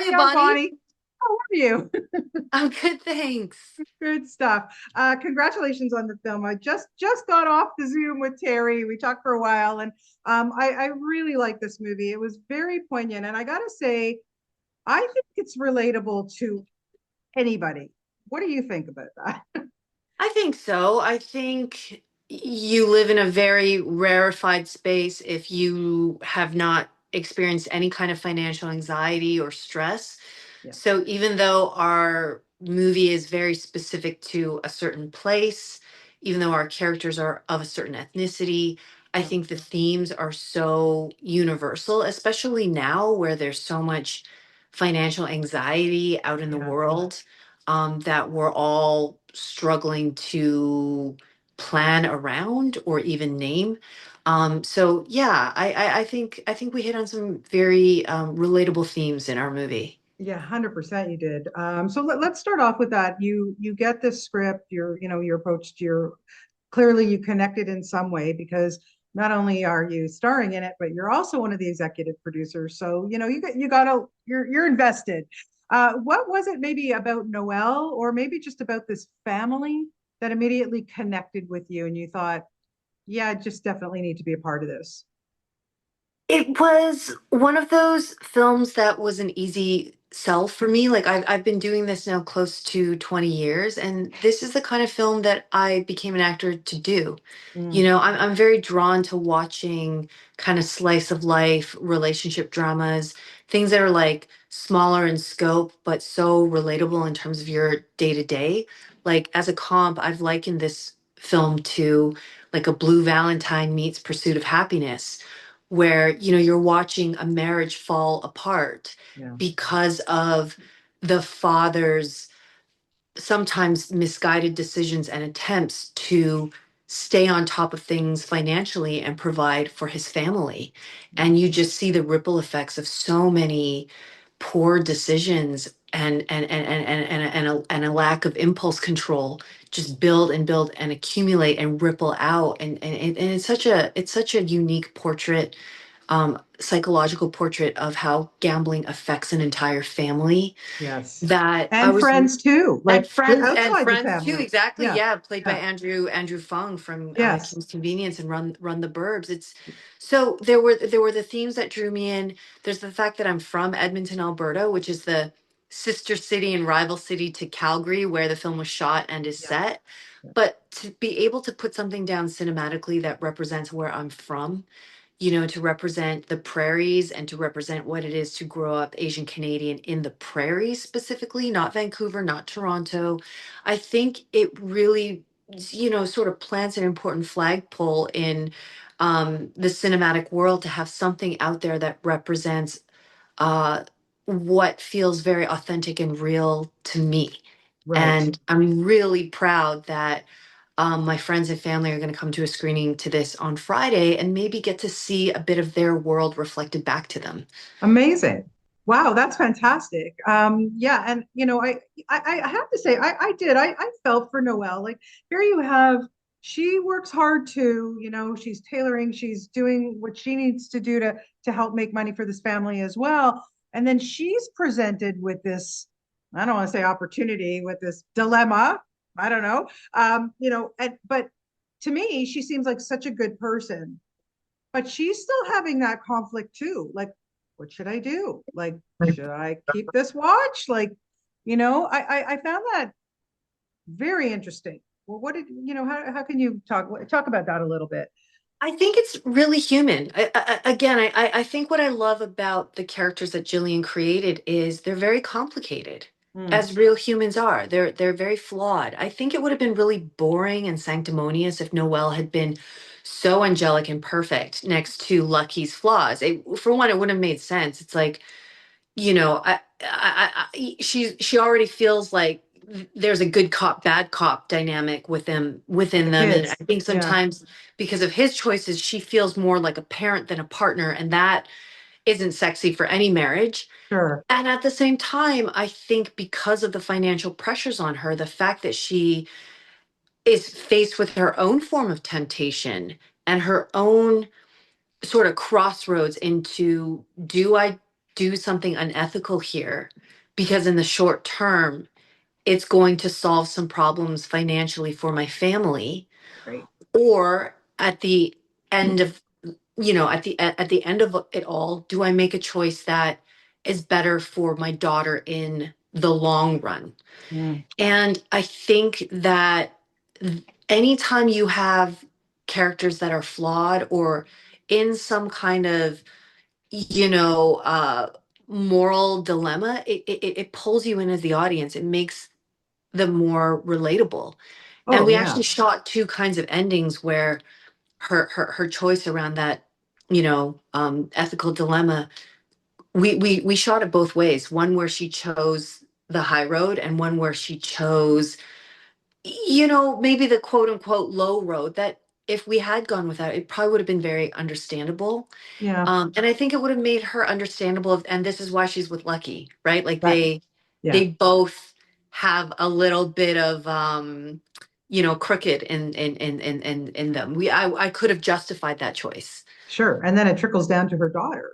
Hi, Hi, Bonnie. Bonnie. How are you? I'm good, thanks. Good stuff. Congratulations on the film. I just got off the Zoom with Terry. We talked for a while, and I really like this movie. It was very poignant, and I gotta say, I think it's relatable to anybody. What do you think about that? I think so. I think you live in a very rarefied space if you have not experienced any kind of financial anxiety or stress. Yeah, So even though our movie is very specific to a certain place, even though our characters are of a certain ethnicity, I yeah, think the themes are so universal, especially now where there's so much financial anxiety out in the yeah. world, that we're all struggling to plan around or even name. So yeah, I think we hit on some very relatable themes in our movie. Yeah, 100% you did. So let's start off with that. You get this script, you're approached, you're clearly you connected in some way because not only are you starring in it, but you're also one of the executive producers. So, you're invested. What was it maybe about Noelle or maybe just about this family that immediately connected with you and you thought, yeah, I just definitely need to be a part of this? It was one of those films that was an easy sell for me. Like I've been doing this now close to 20 years, and this is the kind of film that I became an actor to do. You Mm, know, I'm very drawn to watching kind of slice of life relationship dramas, things that are like smaller in scope, but so relatable in terms of your day to day. Like as a comp, I've likened this film to like a Blue Valentine meets Pursuit of Happiness, where, you know, you're watching a marriage fall apart yeah. because of the father's sometimes misguided decisions and attempts to stay on top of things financially and provide for his family. And you just see the ripple effects of so many poor decisions and a lack of impulse control just build and build and accumulate and ripple out. And it's such a unique portrait, psychological portrait of how gambling affects an entire family, Yes. that I And was friends too, and like outside the friends too, family. exactly. Yeah. Yeah, played by Yeah. Andrew Fung from Yes. Kim's Convenience and Run the Burbs. It's so there were the themes that drew me in. There's the fact that I'm from Edmonton, Alberta, which is the sister city and rival city to Calgary, where the film was shot and is Yeah. set. But to be able to put something down cinematically that represents where I'm from, you know, to represent the prairies and to represent what it is to grow up Asian Canadian in the prairies specifically, not Vancouver, not Toronto. I think it really, you know, sort of plants an important flagpole in the cinematic world to have something out there that represents uh, what feels very authentic and real to me. Right. And I'm really proud that my friends and family are going to come to a screening to this on Friday and maybe get to see a bit of their world reflected back to them. Amazing. Wow, that's fantastic. Yeah, and I have to say, I did. I felt for Noelle. Like here you have, she works hard too, she's tailoring, she's doing what she needs to do to help make money for this family as well. And then she's presented with this, I don't want to say opportunity, with this dilemma. I don't know. But to me, she seems like such a good person, but she's still having that conflict too. Like, what should I do? Like, should I keep this watch? Like, I found that very interesting. Well, what did how can you talk about that a little bit? I think it's really human. Again, I think what I love about the characters that Gillian created is they're very complicated, Mm, as real humans are. They're very flawed. I think it would have been really boring and sanctimonious if Noelle had been so angelic and perfect next to Lucky's flaws. For one, it wouldn't have made sense. It's like, you know, she already feels like there's a good cop, bad cop dynamic with within the them, and I kids. think Yeah, sometimes because of his choices, she feels more like a parent than a partner, and that isn't sexy for any marriage. sure. And at the same time, I think because of the financial pressures on her, the fact that she is faced with her own form of temptation and her own sort of crossroads into, do I do something unethical here because in the short term, it's going to solve some problems financially for my family, Right. or at the end of, at the end of it all, do I make a choice that is better for my daughter in the long run? Mm. And I think that anytime you have characters that are flawed or in some kind of, you know, moral dilemma, it pulls you in as the audience. It makes them more relatable. And Oh we yeah. actually shot two kinds of endings where her choice around that, ethical dilemma, we shot it both ways. One where she chose the high road, and one where she chose, maybe the quote unquote low road that if we had gone without, it probably would have been very understandable. Yeah. And I think it would have made her understandable and this is why she's with Lucky, right? Like Right. Yeah. they both have a little bit of crooked in them. I could have justified that choice. Sure. And then it trickles down to her daughter,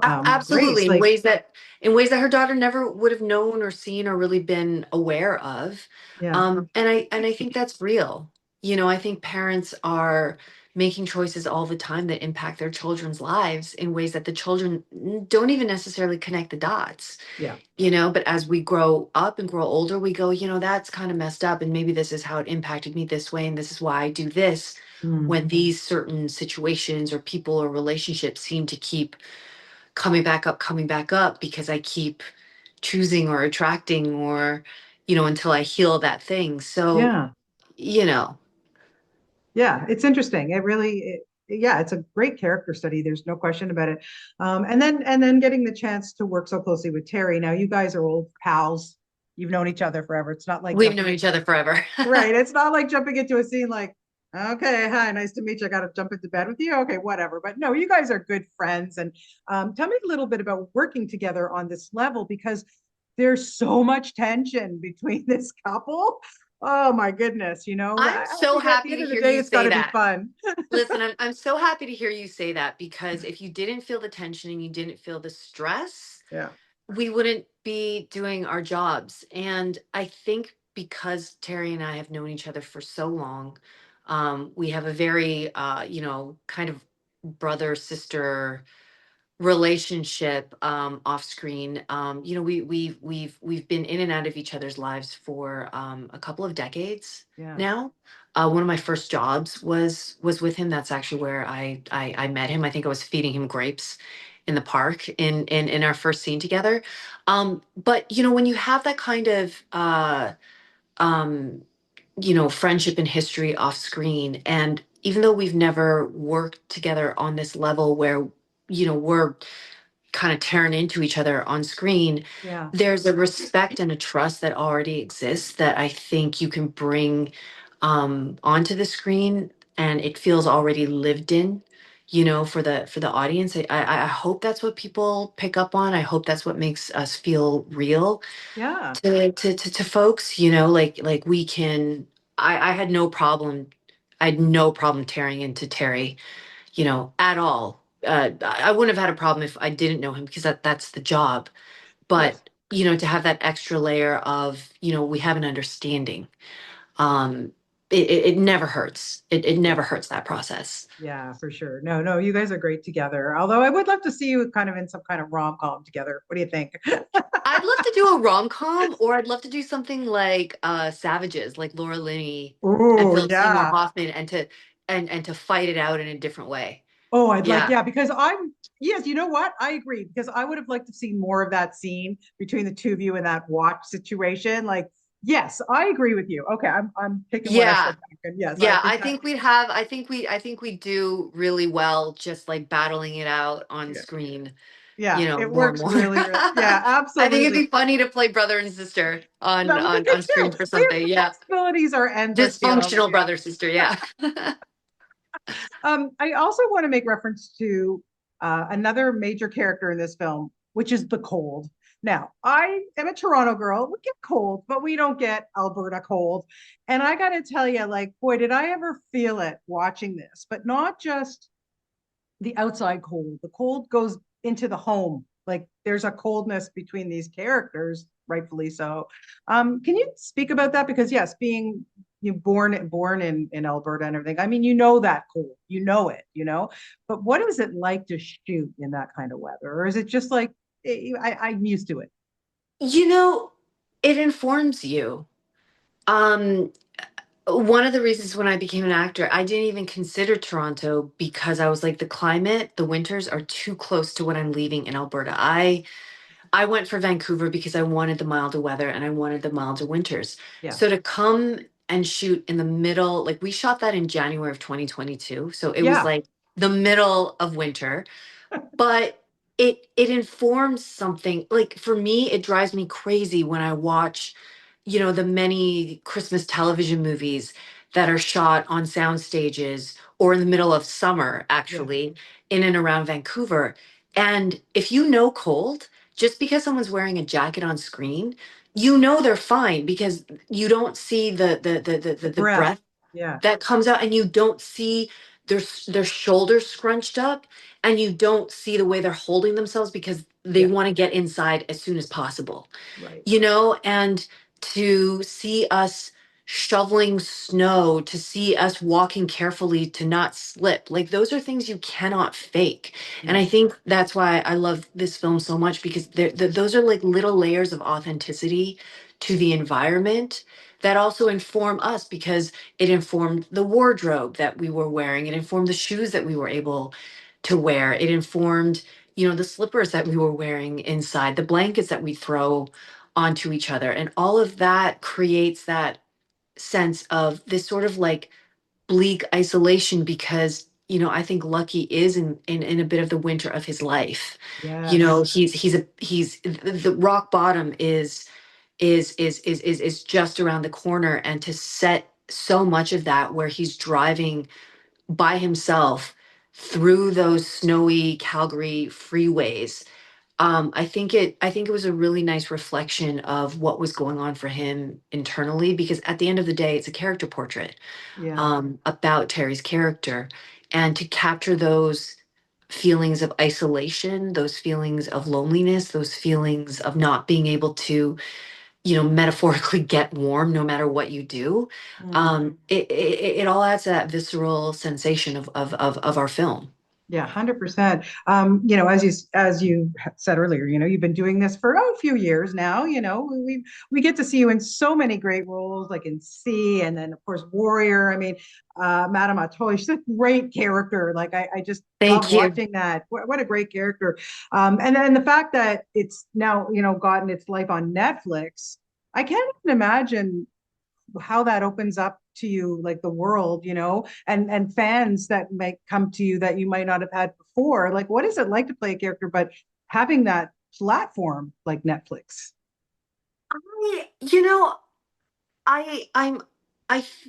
Absolutely, Grace. Like, in ways that her daughter never would have known or seen or really been aware of. yeah. And I think that's real. I think parents are making choices all the time that impact their children's lives in ways that the children don't even necessarily connect the dots. Yeah. But as we grow up and grow older, we go, that's kind of messed up, and maybe this is how it impacted me this way, and this is why I do this Mm. when these certain situations or people or relationships seem to keep coming back up because I keep choosing or attracting or, until I heal that thing. So, Yeah. you know, Yeah. It's interesting. Yeah, it's a great character study. There's no question about it. And then getting the chance to work so closely with Terry. Now you guys are old pals. You've known each other forever. It's not like we've known jumping each other forever. right. It's not like jumping into a scene like, okay, hi, nice to meet you. I got to jump into bed with you. Okay, whatever. But no, you guys are good friends. And tell me a little bit about working together on this level because there's so much tension between this couple. Oh my goodness. I'm I so think at the happy end to of the hear day, you it's got say to be that. fun. Listen, I'm so happy to hear you say that because if you didn't feel the tension and you didn't feel the stress, Yeah. we wouldn't be doing our jobs. And I think because Terry and I have known each other for so long, we have a very, kind of brother sister relationship off screen. We've been in and out of each other's lives for a couple of decades Yeah. now. One of my first jobs was with him. That's actually where I met him. I think I was feeding him grapes in the park in our first scene together. But when you have that kind of um, friendship and history off screen, and even though we've never worked together on this level where we're kind of tearing into each other on screen, Yeah. there's a respect and a trust that already exists that I think you can bring onto the screen, and it feels already lived in, for the audience. I hope that's what people pick up on. I hope that's what makes us feel real Yeah. to folks. Like we can. I had no problem. I had no problem tearing into Terry, at all. I wouldn't have had a problem if I didn't know him because that's the job. Yes. But, to have that extra layer of, we have an understanding. Um, it never hurts. It Yeah. never hurts that process. Yeah, for sure. No, no, you guys are great together. Although I would love to see you kind of in some kind of rom-com together. What do you think? I'd love to do a rom-com, or I'd love to do something like Savages, like Laura Linney and Oh, Philip Seymour yeah. Hoffman, and to fight it out in a different way. Oh, I'd like, Yeah. yeah, because yes, you know what? I agree because I would have liked to see more of that scene between the two of you in that watch situation. Like, yes, I agree with you. Okay, I'm picking what I Yeah. said back, and yes, I Yeah, think that, I think we do really well just like battling it out on yeah, screen, yeah, it more and works more. really, really, yeah, I think it'd absolutely. be funny to play brother and sister on That would be on good on too. screen for something. The Yeah. possibilities are endless here, Dysfunctional Olivia. brother sister, yeah. I also want to make reference to another major character in this film, which is the cold. Now, I am a Toronto girl. We get cold, but we don't get Alberta cold. And I got to tell you, like, boy, did I ever feel it watching this, but not just the outside cold. The cold goes into the home. Like there's a coldness between these characters, rightfully so. Can you speak about that? Because yes, being you born in Alberta and everything. I mean, you know that cold, you know it, you know. But what is it like to shoot in that kind of weather, or is it just like I'm used to it? You know, it informs you. Um, One of the reasons when I became an actor, I didn't even consider Toronto because I was like, the climate, the winters are too close to what I'm leaving in Alberta. I went for Vancouver because I wanted the milder weather and I wanted the milder winters. Yeah, So to come and shoot in the middle, like we shot that in January of 2022. So it was yeah, like the middle of winter, but it informs something. Like for me, it drives me crazy when I watch, the many Christmas television movies that are shot on sound stages or in the middle of summer, yeah, actually, in and around Vancouver. And if you know cold, just because someone's wearing a jacket on screen, you know they're fine because you don't see the the breath. breath Yeah, that comes out, and you don't see their shoulders scrunched up, and you don't see the way they're holding themselves because they yeah, want to get inside as soon as possible, right. and to see us shoveling snow, to see us walking carefully to not slip, like those are things you cannot fake. And Yeah, I think that's why I love this film so much, because those are like little layers of authenticity to the environment that also inform us, because it informed the wardrobe that we were wearing, it informed the shoes that we were able to wear, it informed the slippers that we were wearing inside, the blankets that we throw onto each other. And all of that creates that sense of this sort of like bleak isolation, because I think Lucky is in a bit of the winter of his life. yes, He's the rock bottom is just around the corner, and to set so much of that where he's driving by himself through those snowy Calgary freeways. I think it was a really nice reflection of what was going on for him internally, because at the end of the day, it's a character portrait yeah, about Terry's character, and to capture those feelings of isolation, those feelings of loneliness, those feelings of not being able to, metaphorically get warm no matter what you do. mm. It all adds to that visceral sensation of our film. Yeah, 100%. As you said earlier, you've been doing this for a few years now. We get to see you in so many great roles, like in C, and then of course Warrior. I mean, Madame Atoy, she's a great character. Like I just love Thank you. watching that. What a great character. And then the fact that it's now gotten its life on Netflix. I can't even imagine how that opens up to you, like the world, and fans that might come to you that you might not have had before. Like what is it like to play a character but having that platform like Netflix? I, you know, I I'm I f-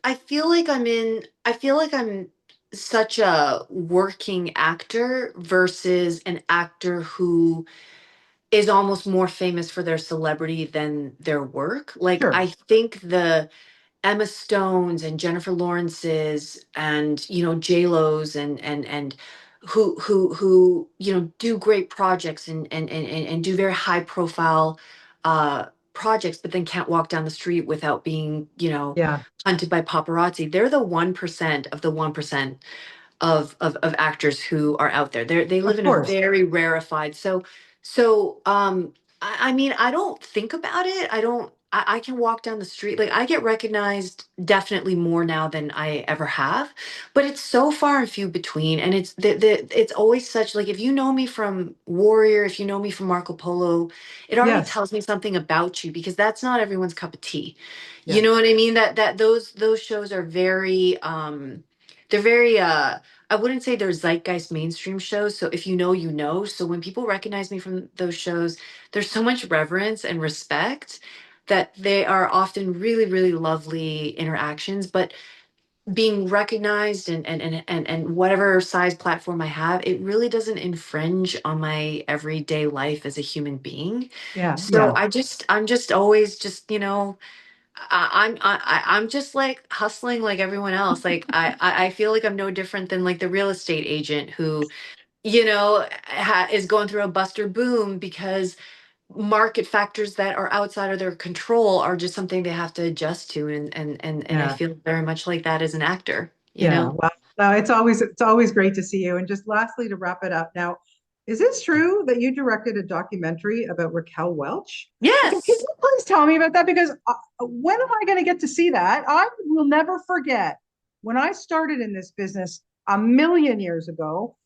I feel like I'm such a working actor versus an actor who is almost more famous for their celebrity than their work. Like I Sure. think the Emma Stones and Jennifer Lawrence's and J Lo's and who do great projects and do very high profile uh projects, but then can't walk down the street without being Yeah, hunted by paparazzi. They're the 1% of the 1% of actors who are out there. They live of in a course. very rarefied. I mean, I don't think about it. I can walk down the street. Like I get recognized definitely more now than I ever have, but it's so far and few between. And it's always such, like, if you know me from Warrior, if you know me from Marco Polo, it already Yes. tells me something about you, because that's not everyone's cup of tea. You Yeah. know what I mean? That those shows are very they're very I wouldn't say they're zeitgeist mainstream shows. So if you know, you know. So when people recognize me from those shows, there's so much reverence and respect that they are often really, really lovely interactions. But being recognized and whatever size platform I have, it really doesn't infringe on my everyday life as a human being. Yeah. So Yeah. I'm just always just, I'm just like hustling like everyone else. Like I feel like I'm no different than like the real estate agent who is going through a buster boom because market factors that are outside of their control are just something they have to adjust to. And I Yeah. feel very much like that as an actor, you Yeah, know? well, no, it's always great to see you. And just lastly, to wrap it up, now, is this true that you directed a documentary about Raquel Welch? Okay, can Yes. you please tell me about that? Because when am I going to get to see that? I will never forget when I started in this business a million years ago.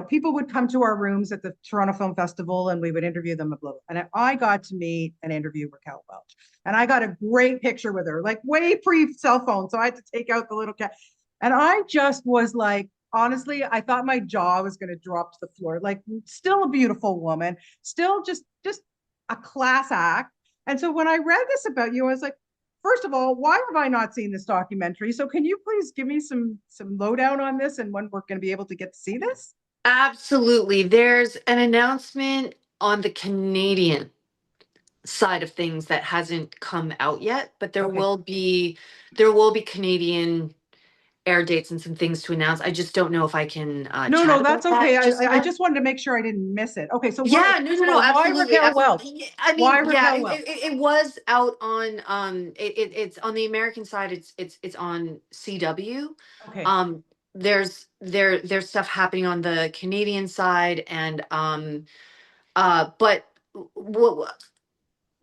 People would come to our rooms at the Toronto Film Festival and we would interview them. Blah, blah. And I got to meet and interview Raquel Welch. And I got a great picture with her, like way pre cell phone. So I had to take out the little cat. And I just was like, honestly, I thought my jaw was going to drop to the floor. Like, still a beautiful woman, still just a class act. And so when I read this about you, I was like, first of all, why have I not seen this documentary? So can you please give me some lowdown on this and when we're going to be able to get to see this? Absolutely. There's an announcement on the Canadian side of things that hasn't come out yet, but there Okay. will be there will be Canadian air dates and some things to announce. I just don't know if I can No, chat no, that's about okay. that I just I yet. just wanted to make sure I didn't miss it. Okay, so why, Yeah, no, first no, of no, all, why absolutely, Raquel absolutely. Welch? I Why mean, yeah, Raquel Welch? it was out on it's on the American side. It's on CW. Okay. Um, there's stuff happening on the Canadian side, and but w-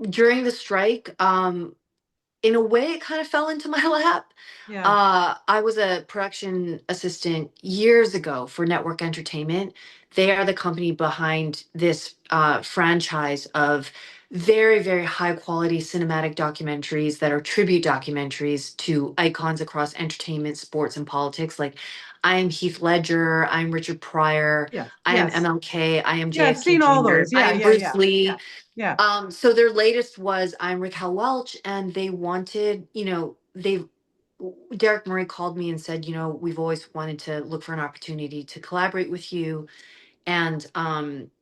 during the strike, in a way, it kind of fell into my lap. Yeah. I was a production assistant years ago for Network Entertainment. They are the company behind this franchise of very, very high quality cinematic documentaries that are tribute documentaries to icons across entertainment, sports, and politics. Like, I am Heath Ledger, I'm Richard Pryor, Yes. I am Yes. MLK, I am Yeah, I've JFK seen all Jr., those. I Yeah, am yeah, Bruce yeah. Yeah. Lee. Yeah. So their latest was I'm Raquel Welch, and they wanted, Derek Murray called me and said, we've always wanted to look for an opportunity to collaborate with you. And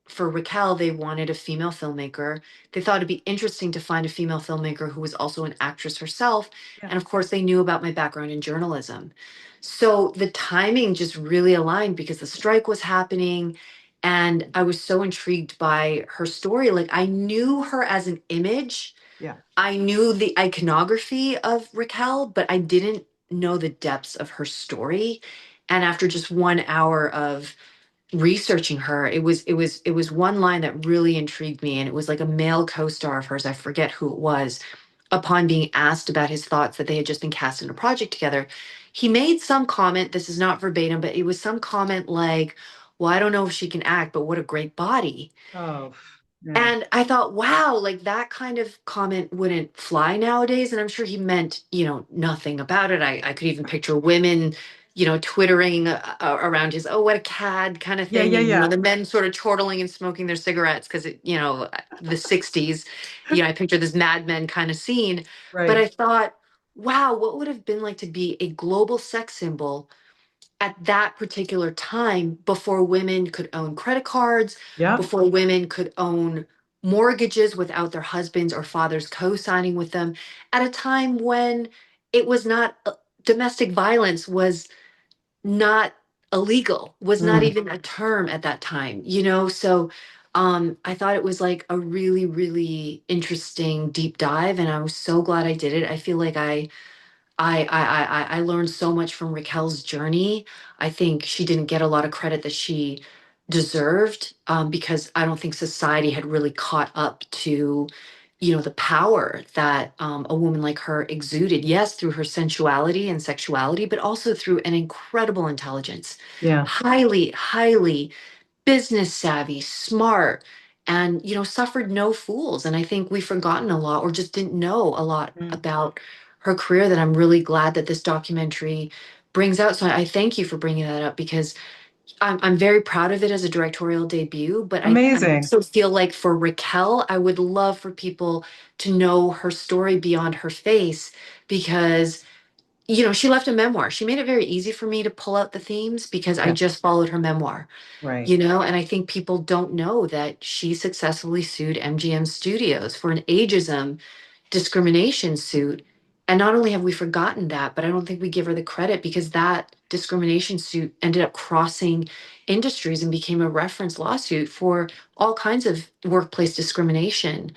for Raquel, they wanted a female filmmaker. They thought it'd be interesting to find a female filmmaker who was also an actress herself. Yeah. And of course, they knew about my background in journalism. So the timing just really aligned because the strike was happening. And I was so intrigued by her story. Like, I knew her as an image, Yeah. I knew the iconography of Raquel, but I didn't know the depths of her story. And after just 1 hour of researching her, it was one line that really intrigued me, and it was like a male co-star of hers, I forget who it was, upon being asked about his thoughts that they had just been cast in a project together. He made some comment, this is not verbatim, but it was some comment like, well, I don't know if she can act, but what a great body. Oh, yeah. And I thought, wow, like that kind of comment wouldn't fly nowadays. And I'm sure he meant, nothing about it. I could even picture women, twittering around his, oh, what a cad kind of Yeah, thing. yeah, And, yeah. the men sort of chortling and smoking their cigarettes because, the 60s, I picture this Mad Men kind of scene. But Right. I thought, wow, what would have been like to be a global sex symbol at that particular time before women could own credit cards, Yeah. before women could own mortgages without their husbands or fathers co-signing with them, at a time when it was not domestic violence was not illegal, was not Mm. even a term at that time, so I thought it was like a really, really interesting deep dive, and I was so glad I did it. I feel like I learned so much from Raquel's journey. I think she didn't get a lot of credit that she deserved, because I don't think society had really caught up to, the power that a woman like her exuded. Yes, through her sensuality and sexuality, but also through an incredible intelligence, Yeah. highly, highly business savvy, smart, and suffered no fools. And I think we've forgotten a lot or just didn't know a lot Mm. about her career that I'm really glad that this documentary brings out. So I thank you for bringing that up because I'm very proud of it as a directorial debut. But I Amazing. also feel like for Raquel, I would love for people to know her story beyond her face because she left a memoir. She made it very easy for me to pull out the themes because I Yeah. just followed her memoir, Right. and I think people don't know that she successfully sued MGM Studios for an ageism discrimination suit. And not only have we forgotten that, but I don't think we give her the credit because that discrimination suit ended up crossing industries and became a reference lawsuit for all kinds of workplace discrimination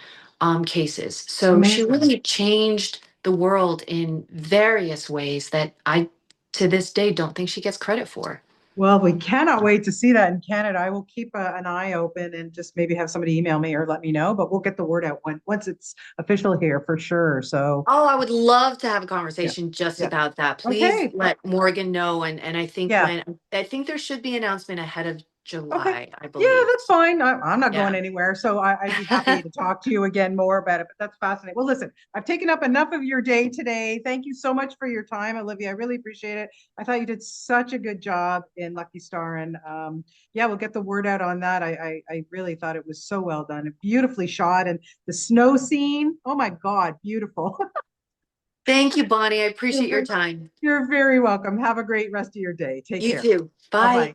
cases. So she Amazing. really changed the world in various ways that I, to this day, don't think she gets credit for. Well, we cannot wait to see that in Canada. I will keep an eye open and just maybe have somebody email me or let me know, but we'll get the word out once it's official here for sure. So, Oh, I would love to have a yeah. conversation just Yeah. about that. Please Okay. let Morgan know. And I think Yeah. I think there should be an announcement ahead of Okay. July, I Yeah, believe. that's fine. I'm not going Yeah. anywhere. So I'd be happy to talk to you again more about it. But that's fascinating. Well, listen, I've taken up enough of your day today. Thank you so much for your time, Olivia. I really appreciate it. I thought you did such a good job in Lucky Star. And yeah, we'll get the word out on that. I really thought it was so well done and beautifully shot. And the snow scene, oh my God, beautiful. Thank you, Bonnie. I You're appreciate your very, time. you're very welcome. Have a great rest of your day. Take You care. too. Bye bye. Bye.